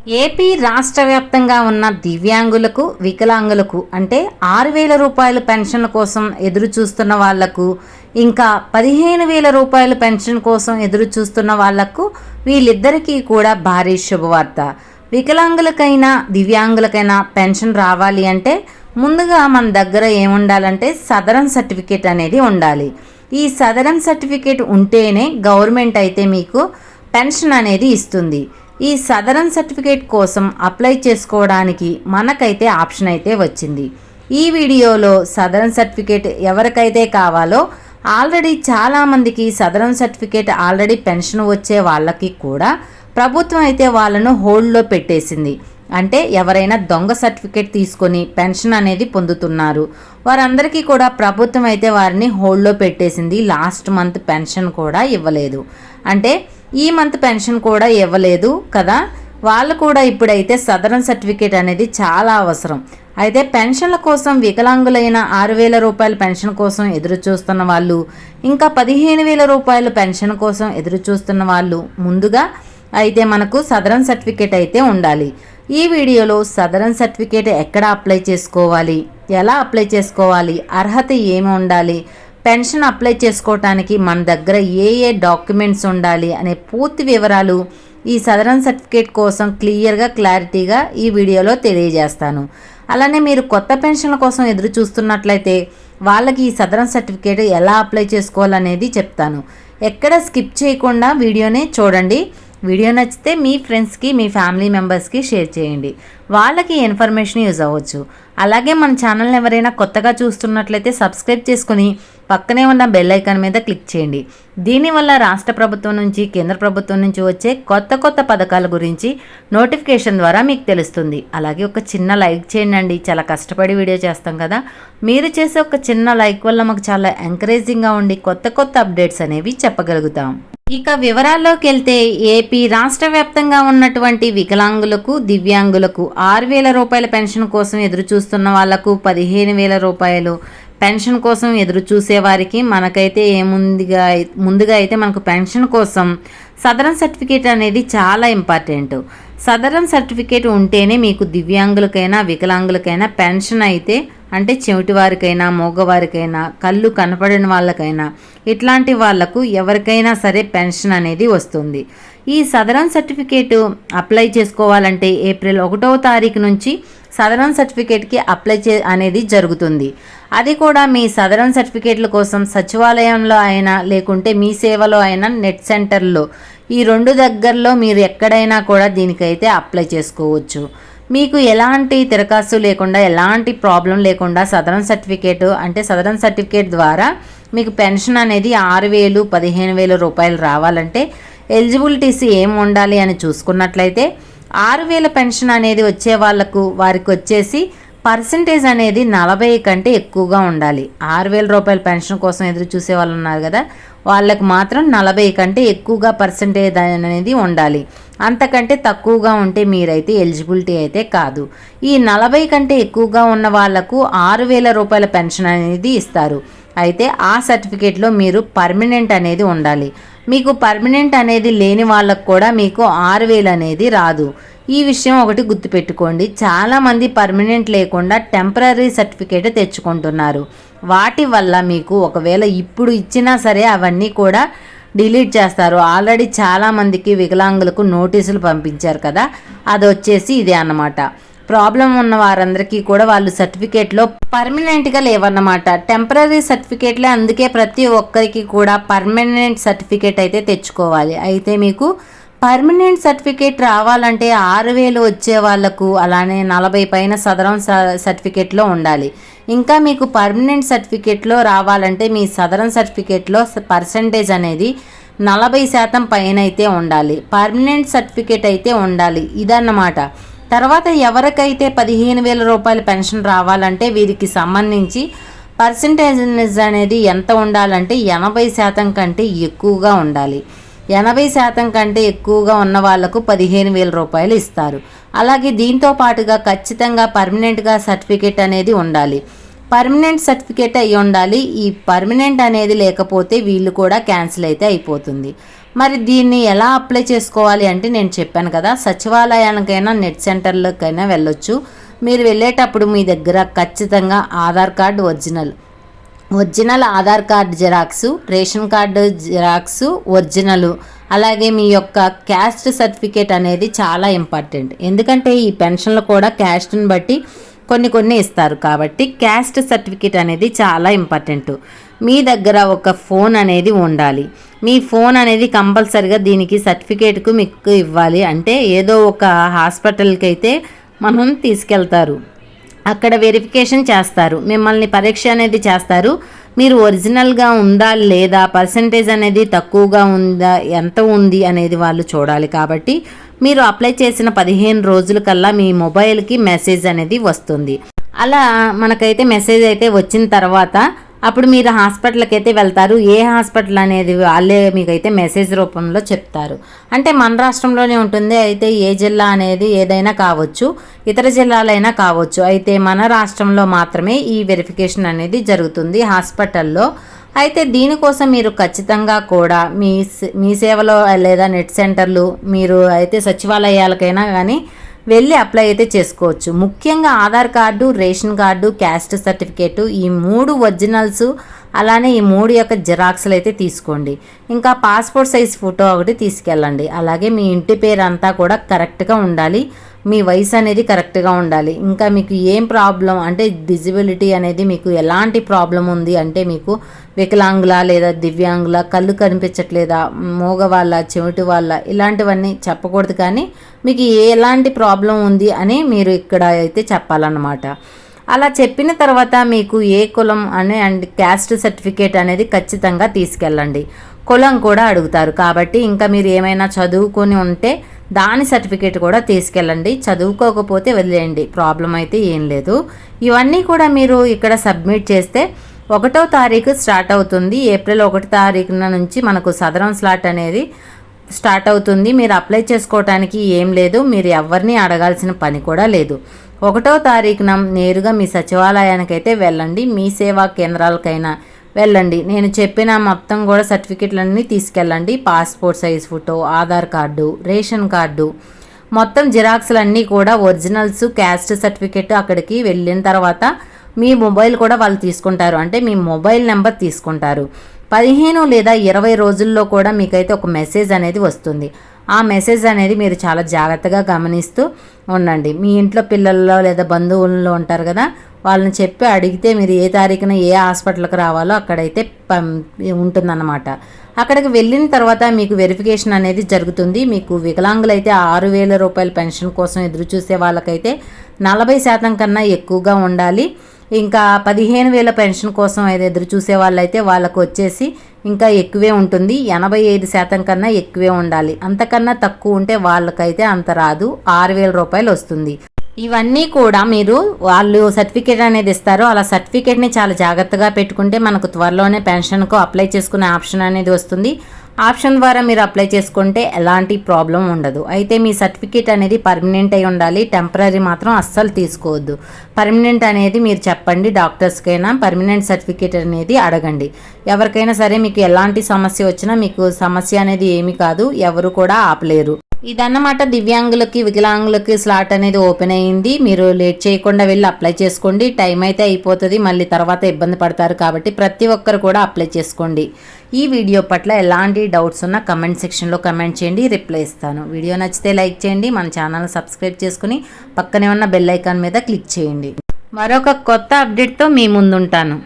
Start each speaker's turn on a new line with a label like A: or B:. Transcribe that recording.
A: AP రాష్ట్ర వ్యాప్తంగా ఉన్న దివ్యాంగులకు వికలాంగులకు అంటే 6,000 రూపాయల పెన్షన్ కోసం ఎదురు చూస్తున్న వాళ్లకు ఇంకా 15,000 రూపాయల పెన్షన్ కోసం ఎదురు చూస్తున్న వాళ్లకు వీళ్ళిద్దరికీ కూడా భారీ శుభవార్త. వికలాంగులకైనా దివ్యాంగులకైనా పెన్షన్ రావాలి అంటే ముందుగా మన దగ్గర ఏముండాలంటే సదరన్ సర్టిఫికేట్ అనేది ఉండాలి. ఈ సదరన్ సర్టిఫికేట్ ఉంటేనే గవర్నమెంట్ అయితే మీకు పెన్షన్ అనేది ఇస్తుంది. ఈ సదరన్ సర్టిఫికేట్ కోసం అప్లై చేసుకోవడానికి మనకైతే ఆప్షన్ అయితే వచ్చింది. ఈ వీడియోలో సదరన్ సర్టిఫికేట్ ఎవరికైతే కావాలో ఆల్రెడీ చాలామందికి సదరన్ సర్టిఫికేట్ ఆల్రెడీ పెన్షన్ వచ్చే వాళ్ళకి కూడా ప్రభుత్వం అయితే వాళ్ళను హోల్డ్లో పెట్టేసింది. అంటే ఎవరైనా దొంగ సర్టిఫికేట్ తీసుకొని పెన్షన్ అనేది పొందుతున్నారు వారందరికీ కూడా ప్రభుత్వం అయితే వారిని హోల్డ్లో పెట్టేసింది. లాస్ట్ మంత్ పెన్షన్ కూడా ఇవ్వలేదు, అంటే ఈ మంత్ పెన్షన్ కూడా ఇవ్వలేదు కదా, వాళ్ళు కూడా ఇప్పుడైతే సదరన్ సర్టిఫికేట్ అనేది చాలా అవసరం. అయితే పెన్షన్ల కోసం వికలాంగులైన 6,000 రూపాయల పెన్షన్ కోసం ఎదురు చూస్తున్న వాళ్ళు ఇంకా 15,000 రూపాయల పెన్షన్ కోసం ఎదురు చూస్తున్న వాళ్ళు ముందుగా అయితే మనకు సదరన్ సర్టిఫికేట్ అయితే ఉండాలి. ఈ వీడియోలో సదరన్ సర్టిఫికేట్ ఎక్కడ అప్లై చేసుకోవాలి, ఎలా అప్లై చేసుకోవాలి, అర్హత ఏమి ఉండాలి, పెన్షన్ అప్లై చేసుకోవటానికి మన దగ్గర ఏ డాక్యుమెంట్స్ ఉండాలి అనే పూర్తి వివరాలు ఈ సదరన్ సర్టిఫికేట్ కోసం క్లారిటీగా ఈ వీడియోలో తెలియజేస్తాను. అలానే మీరు కొత్త పెన్షన్ల కోసం ఎదురు చూస్తున్నట్లయితే వాళ్ళకి ఈ సదరన్ సర్టిఫికేట్ ఎలా అప్లై చేసుకోవాలనేది చెప్తాను. ఎక్కడ స్కిప్ చేయకుండా వీడియోని చూడండి. వీడియో నచ్చితే మీ ఫ్రెండ్స్కి మీ ఫ్యామిలీ మెంబర్స్కి షేర్ చేయండి, వాళ్ళకి ఇన్ఫర్మేషన్ యూజ్ అవ్వచ్చు. అలాగే మన ఛానల్ని ఎవరైనా కొత్తగా చూస్తున్నట్లయితే సబ్స్క్రైబ్ చేసుకుని పక్కనే ఉన్న బెల్ ఐకాన్ మీద క్లిక్ చేయండి. దీనివల్ల రాష్ట్ర ప్రభుత్వం నుంచి కేంద్ర ప్రభుత్వం నుంచి వచ్చే కొత్త పథకాల గురించి నోటిఫికేషన్ ద్వారా మీకు తెలుస్తుంది. అలాగే ఒక చిన్న లైక్ చేయండి, చాలా కష్టపడి వీడియో చేస్తాం కదా, మీరు చేసే ఒక చిన్న లైక్ వల్ల మాకు చాలా ఎంకరేజింగ్గా ఉండి కొత్త అప్డేట్స్ అనేవి చెప్పగలుగుతాం. ఇక వివరాల్లోకి వెళ్తే ఏపీ రాష్ట్ర వ్యాప్తంగా ఉన్నటువంటి వికలాంగులకు దివ్యాంగులకు 6,000 రూపాయల పెన్షన్ కోసం ఎదురు చూస్తున్న వాళ్లకు 15,000 రూపాయలు పెన్షన్ కోసం ఎదురు చూసేవారికి మనకైతే ముందుగా అయితే మనకు పెన్షన్ కోసం సదరన్ సర్టిఫికేట్ అనేది చాలా ఇంపార్టెంట్. సదరన్ సర్టిఫికేట్ ఉంటేనే మీకు దివ్యాంగులకైనా వికలాంగులకైనా పెన్షన్ అయితే, అంటే చెవిటి వారికైనా మూగవారికైనా కళ్ళు కనపడని వాళ్ళకైనా ఇట్లాంటి వాళ్లకు ఎవరికైనా సరే పెన్షన్ అనేది వస్తుంది. ఈ సదరన్ సర్టిఫికేట్ అప్లై చేసుకోవాలంటే ఏప్రిల్ 1వ తారీఖు నుంచి సదరన్ సర్టిఫికేట్కి అప్లై అనేది జరుగుతుంది. అది కూడా మీ సదరన్ సర్టిఫికేట్ల కోసం సచివాలయంలో అయినా లేకుంటే మీ సేవలో అయినా నెట్ సెంటర్లో ఈ రెండు దగ్గరలో మీరు ఎక్కడైనా కూడా దీనికైతే అప్లై చేసుకోవచ్చు. మీకు ఎలాంటి తిరకాసు లేకుండా ఎలాంటి ప్రాబ్లం లేకుండా సదరన్ సర్టిఫికేట్ ద్వారా మీకు పెన్షన్ అనేది 6,000 15,000 రూపాయలు రావాలంటే ఎలిజిబిలిటీస్ ఏం ఉండాలి అని చూసుకున్నట్లయితే 6,000 పెన్షన్ అనేది వచ్చే వారికి వచ్చేసి పర్సంటేజ్ అనేది 40 కంటే ఎక్కువగా ఉండాలి. 6,000 రూపాయల పెన్షన్ కోసం ఎదురు చూసే వాళ్ళు ఉన్నారు కదా, వాళ్ళకు మాత్రం 40 కంటే ఎక్కువగా పర్సంటేజ్ అనేది ఉండాలి. అంతకంటే తక్కువగా ఉంటే మీరైతే ఎలిజిబిలిటీ అయితే కాదు. ఈ 40 కంటే ఎక్కువగా ఉన్న వాళ్లకు 6,000 రూపాయల పెన్షన్ అనేది ఇస్తారు. అయితే ఆ సర్టిఫికేట్లో మీరు పర్మనెంట్ అనేది ఉండాలి. మీకు పర్మనెంట్ అనేది లేని వాళ్ళకు కూడా మీకు 6,000 అనేది రాదు. ఈ విషయం ఒకటి గుర్తుపెట్టుకోండి. చాలామంది పర్మనెంట్ లేకుండా టెంపరీ సర్టిఫికేట్ తెచ్చుకుంటున్నారు. వాటి వల్ల మీకు ఒకవేళ ఇప్పుడు ఇచ్చినా సరే అవన్నీ కూడా డిలీట్ చేస్తారు. ఆల్రెడీ చాలామందికి వికలాంగులకు నోటీసులు పంపించారు కదా, అది వచ్చేసి ఇదే అన్నమాట. ప్రాబ్లం ఉన్న వారందరికీ కూడా వాళ్ళు సర్టిఫికేట్లో పర్మనెంట్గా లేవన్నమాట, టెంపరీ సర్టిఫికేట్లే. అందుకే ప్రతి ఒక్కరికి కూడా పర్మనెంట్ సర్టిఫికేట్ అయితే తెచ్చుకోవాలి. అయితే మీకు పర్మనెంట్ సర్టిఫికేట్ రావాలంటే 6,000 వచ్చే వాళ్లకు అలానే 40 పైన సదరన్ సర్టిఫికేట్లో ఉండాలి. ఇంకా మీకు పర్మనెంట్ సర్టిఫికేట్లో రావాలంటే మీ సదరన్ సర్టిఫికేట్లో పర్సంటేజ్ అనేది 40% పైన అయితే ఉండాలి. పర్మనెంట్ సర్టిఫికేట్ అయితే ఉండాలి, ఇదన్నమాట. తర్వాత ఎవరికైతే 15,000 రూపాయల పెన్షన్ రావాలంటే వీరికి సంబంధించి పర్సంటేజ్ అనేది ఎంత ఉండాలంటే 80% కంటే ఎక్కువగా ఉండాలి. 80% కంటే ఎక్కువగా ఉన్న వాళ్లకు 15,000 రూపాయలు ఇస్తారు. అలాగే దీంతో పాటుగా ఖచ్చితంగా పర్మనెంట్గా సర్టిఫికేట్ అనేది ఉండాలి. పర్మనెంట్ సర్టిఫికేట్ అయి ఉండాలి. ఈ పర్మనెంట్ అనేది లేకపోతే వీళ్ళు కూడా క్యాన్సిల్ అయితే అయిపోతుంది. మరి దీన్ని ఎలా అప్లై చేసుకోవాలి అంటే నేను చెప్పాను కదా, సచివాలయానికైనా నెట్ సెంటర్లకైనా వెళ్ళొచ్చు. మీరు వెళ్ళేటప్పుడు మీ దగ్గర ఖచ్చితంగా Aadhaar card original Aadhaar card xerox, ration card xerox original, అలాగే మీ యొక్క క్యాస్ట్ సర్టిఫికేట్ అనేది చాలా ఇంపార్టెంట్. ఎందుకంటే ఈ పెన్షన్లు కూడా క్యాస్ట్ని బట్టి కొన్ని ఇస్తారు కాబట్టి క్యాస్ట్ సర్టిఫికేట్ అనేది చాలా ఇంపార్టెంట్. మీ దగ్గర ఒక ఫోన్ అనేది ఉండాలి. మీ ఫోన్ అనేది కంపల్సరిగా దీనికి సర్టిఫికేట్కు మీకు ఇవ్వాలి. అంటే ఏదో ఒక హాస్పిటల్కి అయితే మనం తీసుకెళ్తారు, అక్కడ వెరిఫికేషన్ చేస్తారు, మిమ్మల్ని పరీక్ష అనేది చేస్తారు. మీరు ఒరిజినల్గా ఉందా లేదా, పర్సంటేజ్ అనేది తక్కువగా ఉందా, ఎంత ఉంది అనేది వాళ్ళు చూడాలి. కాబట్టి మీరు అప్లై చేసిన 15 రోజుల కల్లా మీ మొబైల్కి మెసేజ్ అనేది వస్తుంది. అలా మనకైతే మెసేజ్ అయితే వచ్చిన తర్వాత అప్పుడు మీరు హాస్పిటల్కి అయితే వెళ్తారు. ఏ హాస్పిటల్ అనేది వాళ్ళే మీకైతే మెసేజ్ రూపంలో చెప్తారు. అంటే మన రాష్ట్రంలోనే ఉంటుంది. అయితే ఏ జిల్లా అనేది ఏదైనా కావచ్చు, ఇతర జిల్లాలైనా కావచ్చు. అయితే మన రాష్ట్రంలో మాత్రమే ఈ వెరిఫికేషన్ అనేది జరుగుతుంది హాస్పిటల్లో. అయితే దీనికోసం మీరు ఖచ్చితంగా కూడా మీ సేవలో లేదా నెట్ సెంటర్లు, మీరు అయితే సచివాలయాలకైనా కానీ వెళ్ళి అప్లై అయితే చేసుకోవచ్చు. ముఖ్యంగా Aadhaar card, ration card, caste certificate, ఈ 3 ఒరిజినల్స్, అలానే ఈ 3 యొక్క జిరాక్స్లు అయితే తీసుకోండి. ఇంకా పాస్పోర్ట్ సైజ్ ఫోటో ఒకటి తీసుకెళ్ళండి. అలాగే మీ ఇంటి పేరు అంతా కూడా కరెక్ట్గా ఉండాలి. మీ వయసు అనేది కరెక్ట్గా ఉండాలి. ఇంకా మీకు ఏం ప్రాబ్లం అంటే డిజబిలిటీ అనేది మీకు ఎలాంటి ప్రాబ్లం ఉంది అంటే మీకు వికలాంగుల లేదా దివ్యాంగుల, కళ్ళు కనిపించట్లేదా, మూగవాళ్ళ, చెవిటి వాళ్ళ, ఇలాంటివన్నీ చెప్పకూడదు. కానీ మీకు ఎలాంటి ప్రాబ్లం ఉంది అని మీరు ఇక్కడ అయితే చెప్పాలన్నమాట. అలా చెప్పిన తర్వాత మీకు ఏ కులం అనే అండ్ క్యాస్ట్ సర్టిఫికేట్ అనేది ఖచ్చితంగా తీసుకెళ్ళండి. కులం కూడా అడుగుతారు కాబట్టి ఇంకా మీరు ఏమైనా చదువుకొని ఉంటే దాని సర్టిఫికేట్ కూడా తీసుకెళ్ళండి. చదువుకోకపోతే వదిలేయండి, ప్రాబ్లం అయితే ఏం లేదు. ఇవన్నీ కూడా మీరు ఇక్కడ సబ్మిట్ చేస్తే 1వ తారీఖు స్టార్ట్ అవుతుంది. ఏప్రిల్ 1 తారీఖున నుంచి మనకు సదరం స్లాట్ అనేది స్టార్ట్ అవుతుంది. మీరు అప్లై చేసుకోవడానికి ఏం లేదు, మీరు ఎవరిని అడగాల్సిన పని కూడా లేదు. 1వ తారీఖున నేరుగా మీ సచివాలయానికైతే వెళ్ళండి, మీ సేవా కేంద్రాలకైనా వెళ్ళండి. నేను చెప్పిన మొత్తం కూడా సర్టిఫికెట్లన్నీ తీసుకెళ్ళండి. Passport size photo, Aadhaar card, ration card, మొత్తం జిరాక్స్లన్నీ కూడా ఒరిజినల్స్, క్యాస్ట్ సర్టిఫికెట్ అక్కడికి వెళ్ళిన తర్వాత మీ మొబైల్ కూడా వాళ్ళు తీసుకుంటారు. అంటే మీ మొబైల్ నెంబర్ తీసుకుంటారు. 15 లేదా 20 రోజుల్లో కూడా మీకైతే ఒక మెసేజ్ అనేది వస్తుంది. ఆ మెసేజ్ అనేది మీరు చాలా జాగ్రత్తగా గమనిస్తూ ఉండండి. మీ ఇంట్లో పిల్లల్లో లేదా బంధువుల్లో ఉంటారు కదా, వాళ్ళని చెప్పి అడిగితే మీరు ఏ తారీఖున ఏ హాస్పిటల్కి రావాలో అక్కడైతే ఉంటుందన్నమాట. అక్కడికి వెళ్ళిన తర్వాత మీకు వెరిఫికేషన్ అనేది జరుగుతుంది. మీకు వికలాంగులైతే 6,000 రూపాయల పెన్షన్ కోసం ఎదురు చూసే వాళ్ళకైతే 40% కన్నా ఎక్కువగా ఉండాలి. ఇంకా 15,000 పెన్షన్ కోసం అయితే ఎదురు చూసే వాళ్ళైతే వాళ్ళకు వచ్చేసి ఇంకా ఎక్కువే ఉంటుంది. 85% కన్నా ఎక్కువే ఉండాలి. అంతకన్నా తక్కువ ఉంటే వాళ్ళకైతే అంత రాదు, 6,000 రూపాయలు వస్తుంది. ఇవన్నీ కూడా మీరు వాళ్ళు సర్టిఫికేట్ అనేది ఇస్తారు. అలా సర్టిఫికేట్ని చాలా జాగ్రత్తగా పెట్టుకుంటే మనకు త్వరలోనే పెన్షన్కు అప్లై చేసుకునే ఆప్షన్ అనేది వస్తుంది. ఆప్షన్ ద్వారా మీరు అప్లై చేసుకుంటే ఎలాంటి ప్రాబ్లం ఉండదు. అయితే మీ సర్టిఫికేట్ అనేది పర్మనెంట్ అయి ఉండాలి. టెంపరీ మాత్రం అస్సలు తీసుకోవద్దు. పర్మనెంట్ అనేది మీరు చెప్పండి. డాక్టర్స్కైనా పర్మనెంట్ సర్టిఫికేట్ అనేది అడగండి. ఎవరికైనా సరే మీకు ఎలాంటి సమస్య వచ్చినా మీకు సమస్య అనేది ఏమీ కాదు, ఎవరు కూడా ఆపలేరు. ఇదన్నమాట దివ్యాంగులకి, వికలాంగులకి స్లాట్ అనేది ఓపెన్ అయ్యింది. మీరు లేట్ చేయకుండా వెళ్ళి అప్లై చేసుకోండి. టైం అయితే అయిపోతుంది, మళ్ళీ తర్వాత ఇబ్బంది పడతారు. కాబట్టి ప్రతి ఒక్కరు కూడా అప్లై చేసుకోండి. ఈ వీడియో పట్ల ఎలాంటి డౌట్స్ ఉన్నా కమెంట్ సెక్షన్లో కమెంట్ చేయండి, రిప్లై ఇస్తాను. వీడియో నచ్చితే లైక్ చేయండి, మన ఛానల్ సబ్స్క్రైబ్ చేసుకుని పక్కనే ఉన్న బెల్ ఐకాన్ మీద క్లిక్ చేయండి. మరొక కొత్త అప్డేట్తో మీ ముందుంటాను.